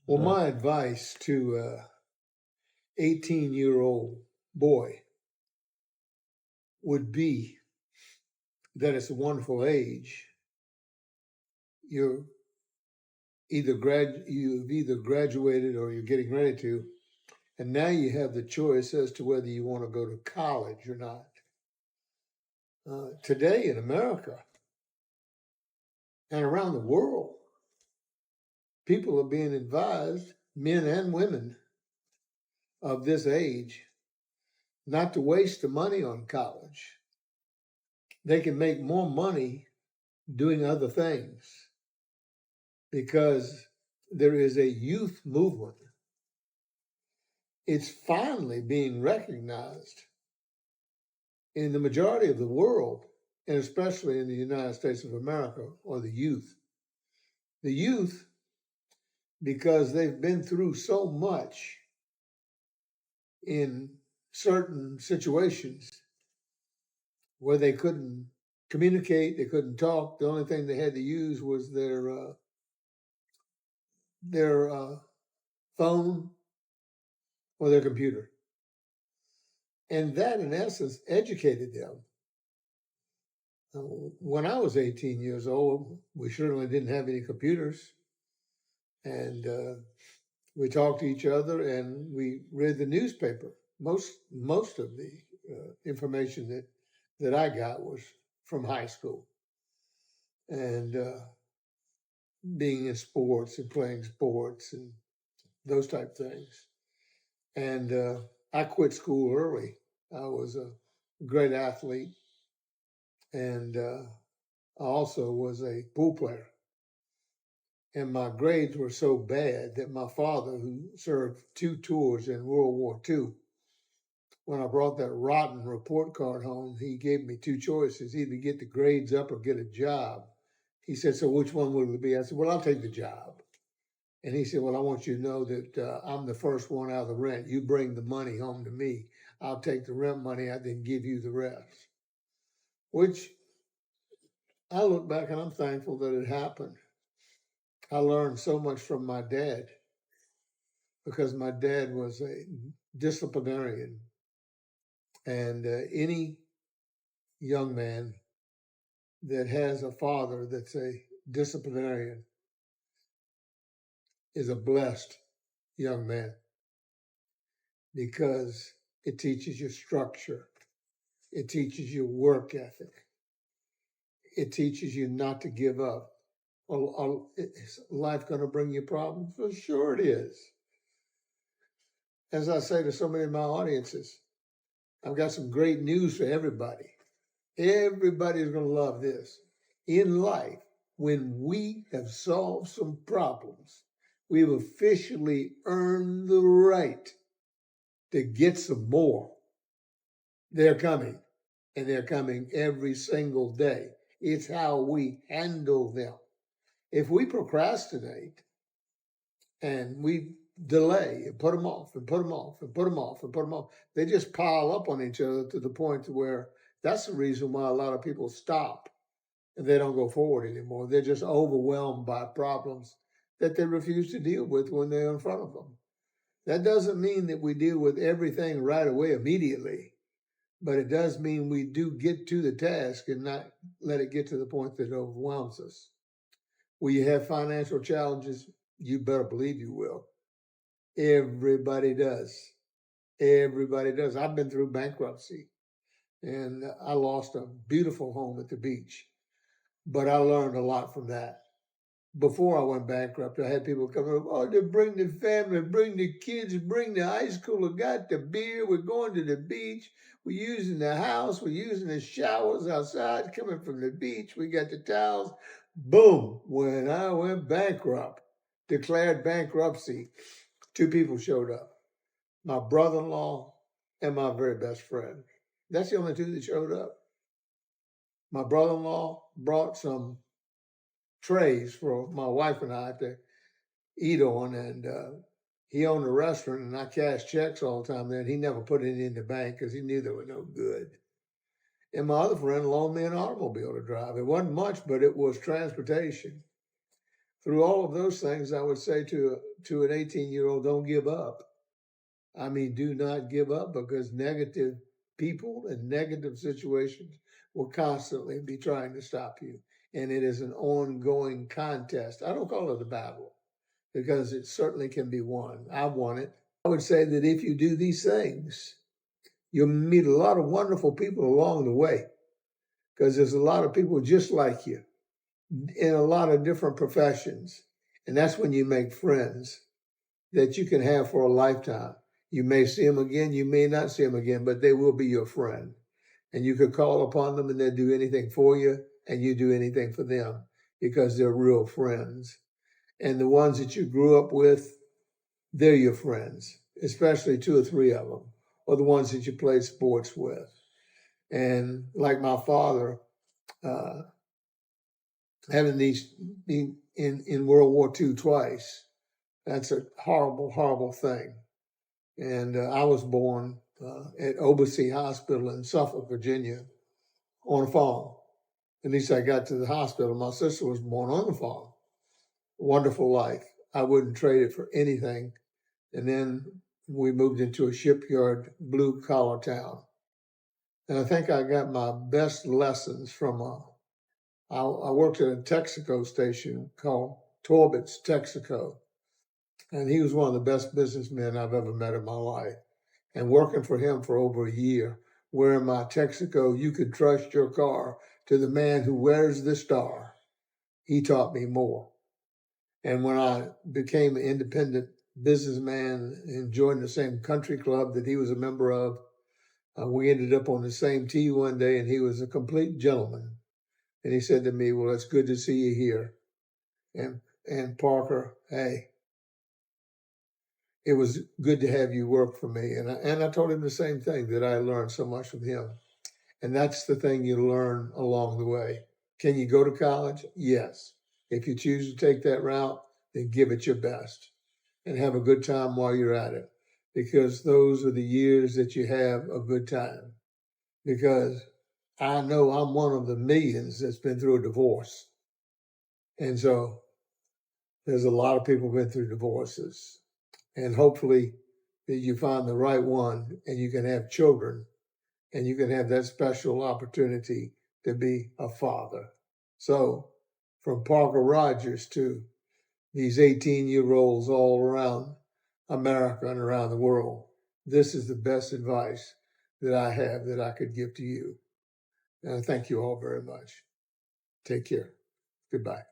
Well, my advice to a 18-year-old boy would be that it's a wonderful age. You're you've either graduated or you're getting ready to, and now you have the choice as to whether you want to go to college or not. Today in America and around the world, people are being advised, men and women of this age, not to waste the money on college. They can make more money doing other things because there is a youth movement. It's finally being recognized in the majority of the world, and especially in the United States of America, or the youth. The youth, because they've been through so much in certain situations where they couldn't communicate, they couldn't talk. The only thing they had to use was their phone or their computer. And that, in essence, educated them. When I was 18 years old, we certainly didn't have any computers. And we talked to each other and we read the newspaper. Most of the information that I got was from high school. And being in sports and playing sports and those type things. And I quit school early. I was a great athlete, and I also was a pool player. And my grades were so bad that my father, who served 2 tours in World War II, when I brought that rotten report card home, he gave me 2 choices: either get the grades up or get a job. He said, "So which one will it be?" I said, "Well, I'll take the job." And he said, "Well, I want you to know that I'm the first one out of the rent. You bring the money home to me. I'll take the rent money, I then give you the rest." Which I look back and I'm thankful that it happened. I learned so much from my dad because my dad was a disciplinarian. And any young man that has a father that's a disciplinarian is a blessed young man because it teaches you structure. It teaches you work ethic. It teaches you not to give up. Well, is life going to bring you problems? For sure it is. As I say to so many of my audiences, I've got some great news for everybody. Everybody's going to love this. In life, when we have solved some problems, we've officially earned the right to get some more. They're coming, and they're coming every single day. It's how we handle them. If we procrastinate and we delay and put them off and put them off and put them off and put them off, they just pile up on each other to the point to where that's the reason why a lot of people stop and they don't go forward anymore. They're just overwhelmed by problems that they refuse to deal with when they're in front of them. That doesn't mean that we deal with everything right away immediately, but it does mean we do get to the task and not let it get to the point that it overwhelms us. Will you have financial challenges? You better believe you will. Everybody does. Everybody does. I've been through bankruptcy and I lost a beautiful home at the beach, but I learned a lot from that. Before I went bankrupt, I had people coming up, "Oh, they bring the family, bring the kids, bring the high schooler, got the beer, we're going to the beach, we're using the house, we're using the showers outside coming from the beach, we got the towels." Boom, when I went bankrupt, declared bankruptcy, 2 people showed up, my brother-in-law and my very best friend. That's the only 2 that showed up. My brother-in-law brought some trays for my wife and I to eat on, and he owned a restaurant, and I cashed checks all the time there, and he never put any in the bank because he knew they were no good. And my other friend loaned me an automobile to drive. It wasn't much, but it was transportation. through all of those things, I would say to an 18-year-old, don't give up. I mean, do not give up, because negative people and negative situations will constantly be trying to stop you. And it is an ongoing contest. I don't call it a battle, because it certainly can be won. I won it. I would say that if you do these things, you'll meet a lot of wonderful people along the way, because there's a lot of people just like you in a lot of different professions. And that's when you make friends that you can have for a lifetime. You may see them again, you may not see them again, but they will be your friend. And you could call upon them and they'll do anything for you, and you do anything for them, because they're real friends. And the ones that you grew up with, they're your friends, especially 2 or 3 of them, or the ones that you played sports with. And like my father, having these in World War II twice, that's a horrible, horrible thing. And I was born at Obacy Hospital in Suffolk, Virginia, on a farm. At least I got to the hospital. My sister was born on the farm. Wonderful life. I wouldn't trade it for anything. And then we moved into a shipyard, blue-collar town. And I think I got my best lessons from I worked at a Texaco station called Torbett's Texaco. And he was one of the best businessmen I've ever met in my life. And working for him for over a year, wearing my Texaco, you could trust your car to the man who wears the star. He taught me more. And when I became an independent businessman and joined the same country club that he was a member of, we ended up on the same tee one day, and he was a complete gentleman. And he said to me, well, it's good to see you here. And Parker, hey, it was good to have you work for me. And I told him the same thing, that I learned so much from him. And that's the thing you learn along the way. Can you go to college? Yes. If you choose to take that route, then give it your best and have a good time while you're at it, because those are the years that you have a good time. Because I know I'm one of the millions that's been through a divorce. And so there's a lot of people been through divorces. And hopefully that you find the right one and you can have children and you can have that special opportunity to be a father. So from Parker Rogers to these 18-year-olds all around America and around the world, this is the best advice that I have that I could give to you. And I thank you all very much. Take care. Goodbye.